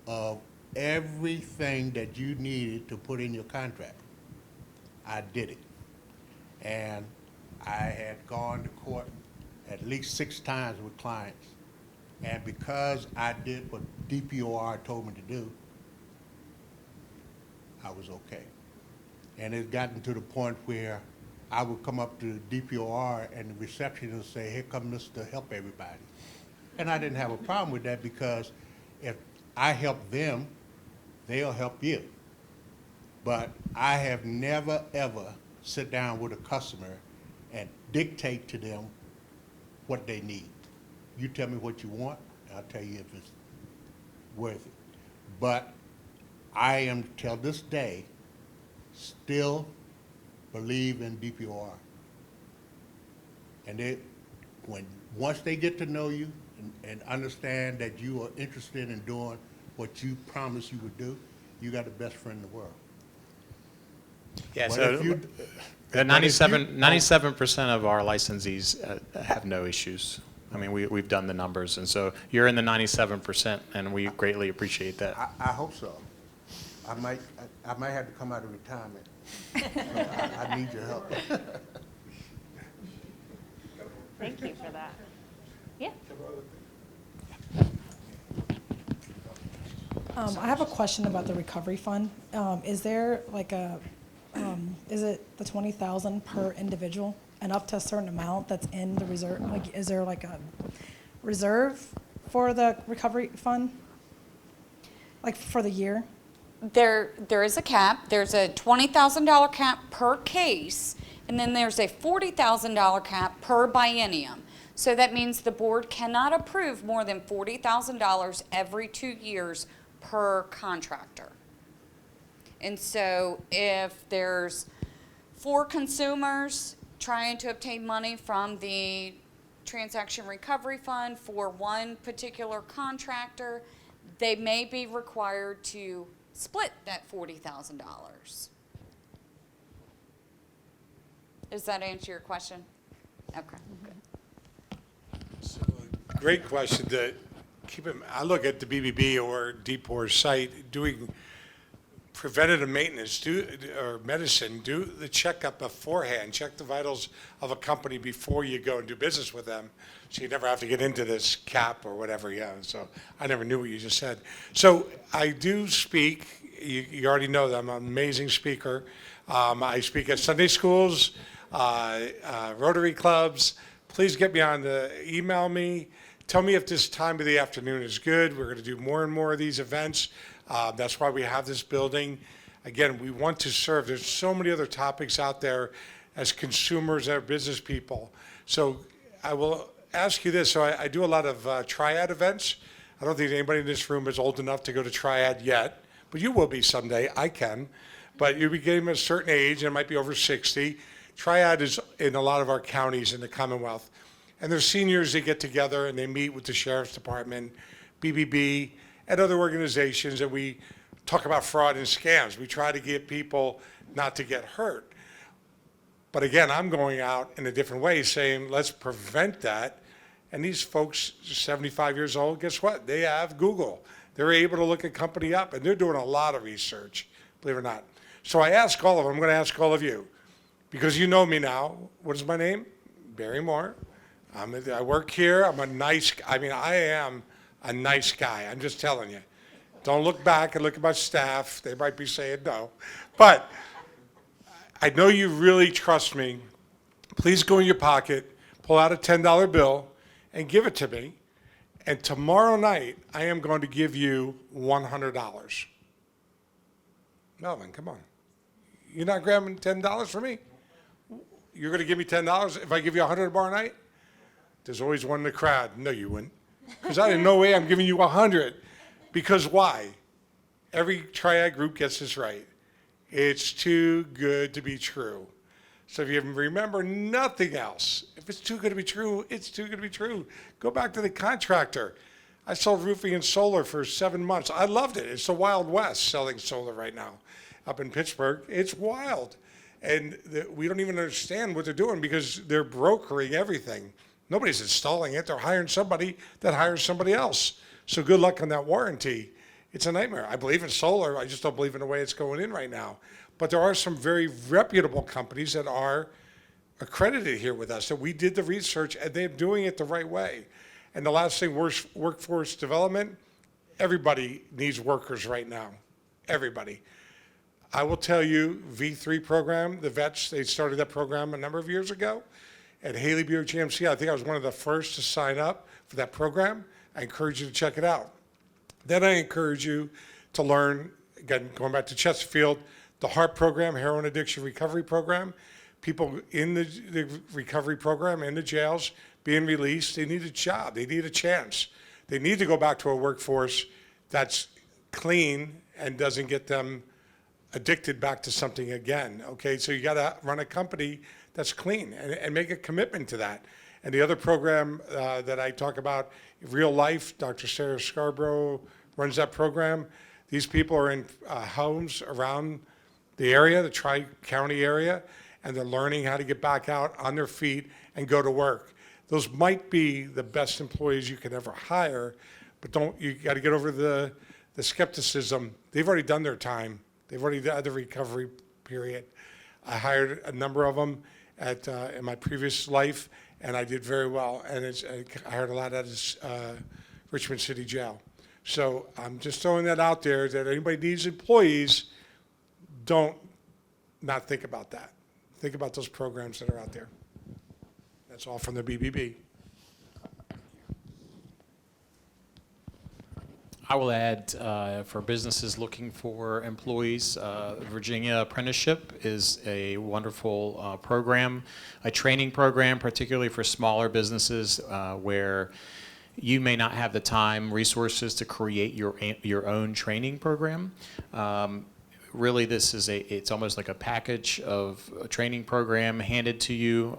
of everything that you needed to put in your contract. I did it. And I had gone to court at least 6 times with clients. And because I did what DPOR told me to do, I was okay. And it's gotten to the point where I would come up to DPOR and the receptionist would say, "Here come Mr. Help Everybody." And I didn't have a problem with that, because if I help them, they'll help you. But I have never, ever sit down with a customer and dictate to them what they need. You tell me what you want, and I'll tell you if it's worth it. But I am, till this day, still believe in DPOR. And once they get to know you and understand that you are interested in doing what you promised you would do, you got the best friend in the world. Yeah, But so if you- 97% of our licensees have no issues. I mean, we've done the numbers, and so you're in the 97%, and we greatly appreciate that. I hope so. I might have to come out of retirement. I need your help. Thank you for that. Yeah. I have a question about the recovery fund. Is there like is it the 20,000 per individual and up to a certain amount that's in the reserve? Like, is there like a reserve for the recovery fund? Like for the year? There is a cap. There's a $20,000 cap per case, and then there's a $40,000 cap per biennium. So that means the board cannot approve more than $40,000 every 2 years per contractor. And so if there's 4 consumers trying to obtain money from the transaction recovery fund for one particular contractor, they may be required to split that $40,000. Does that answer your question? Okay. Great question. I look at the BBB or DPOR site, doing preventative maintenance or medicine, do the checkup beforehand, check the vitals of a company before you go and do business with them, so you never have to get into this cap or whatever. Yeah, so I never knew what you just said. So I do speak, you already know that I'm an amazing speaker. I speak at Sunday schools, Rotary clubs. Please get me on email me. Tell me if this time of the afternoon is good. We're going to do more and more of these events. That's why we have this building. Again, we want to serve. There's so many other topics out there as consumers and business people. So I will ask you this. So I do a lot of triad events. I don't think anybody in this room is old enough to go to triad yet, but you will be someday. I can. But you'll be getting a certain age, and it might be over 60. Triad is in a lot of our counties in the Commonwealth. And there's seniors that get together and they meet with the Sheriff's Department, BBB, and other organizations, and we talk about fraud and scams. We try to get people not to get hurt. But again, I'm going out in a different way saying, let's prevent that. And these folks, 75 years old, guess what? They have Google. They're able to look a company up, and they're doing a lot of research, believe it or not. So I ask all of them, I'm going to ask all of you, because you know me now. What is my name? Barry Moore. I work here. I am a nice guy. I'm just telling you. Don't look back and look at my staff. They might be saying no. But I know you really trust me. Please go in your pocket, pull out a $10 bill, and give it to me. And tomorrow night, I am going to give you $100. Melvin, come on. You're not grabbing $10 for me? You're going to give me $10 if I give you $100 tomorrow night? There's always one in the crowd. No, you wouldn't. Because I didn't know way I'm giving you $100. Because why? Every triad group gets this right. It's too good to be true. So if you remember nothing else, if it's too good to be true, it's too good to be true. Go back to the contractor. I sold roofing and solar for 7 months. I loved it. It's the Wild West selling solar right now up in Pittsburgh. It's wild. And we don't even understand what they're doing because they're brokering everything. Nobody's installing it. They're hiring somebody that hires somebody else. So good luck on that warranty. It's a nightmare. I believe in solar. I just don't believe in the way it's going in right now. But there are some very reputable companies that are accredited here with us, that we did the research and they're doing it the right way. And the last thing, workforce development, everybody needs workers right now. Everybody. I will tell you, V3 program, the vets, they started that program a number of years ago. At Haley Buick GMC, I think I was one of the first to sign up for that program. I encourage you to check it out. Then I encourage you to learn, again, going back to Chesterfield, the HARP program, Heroin Addiction Recovery Program. People in the recovery program, in the jails, being released, they need a job. They need a chance. They need to go back to a workforce that's clean and doesn't get them addicted back to something again. Okay, so you got to run a company that's clean and make a commitment to that. And the other program that I talk about, Real Life, Dr. Sarah Scarborough runs that program. These people are in homes around the area, the Tri-County area, and they're learning how to get back out on their feet and go to work. Those might be the best employees you could ever hire, but you got to get over the skepticism. They've already done their time. They've already done the recovery period. I hired a number of them in my previous life, and I did very well. And I hired a lot out of Richmond City Jail. So I'm just throwing that out there that anybody needs employees, don't not think about that. Think about those programs that are out there. That's all from the BBB. I will add, for businesses looking for employees, Virginia Apprenticeship is a wonderful program, a training program, particularly for smaller businesses where you may not have the time, resources to create your own training program. Really, it's almost like a package of a training program handed to you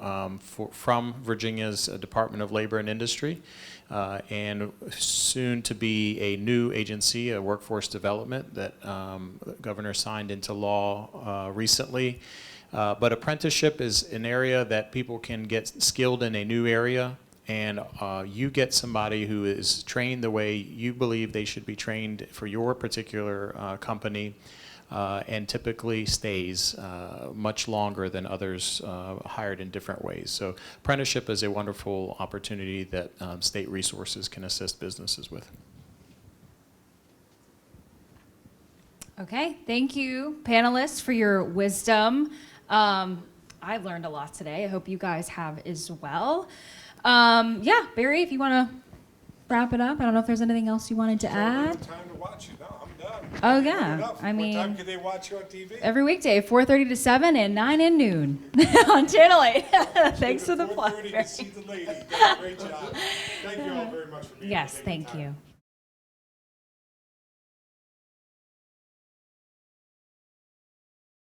from Virginia's Department of Labor and Industry, and soon to be a new agency, a workforce development that the governor signed into law recently. But apprenticeship is an area that people can get skilled in a new area, and you get somebody who is trained the way you believe they should be trained for your particular company. And typically stays much longer than others hired in different ways. So apprenticeship is a wonderful opportunity that state resources can assist businesses with. Okay, thank you, panelists, for your wisdom. I learned a lot today. I hope you guys have as well. Yeah, Barry, if you want to wrap it up, I don't know if there's anything else you wanted to add. Time to watch you. No, I'm done. Oh, yeah. I mean, what time can they watch you on TV? every weekday, 4:30 to 7 and 9 and noon on Channel 8. Thanks for the plug. To see the lady. Great job. Thank you all very much for being here. Yes, thank you.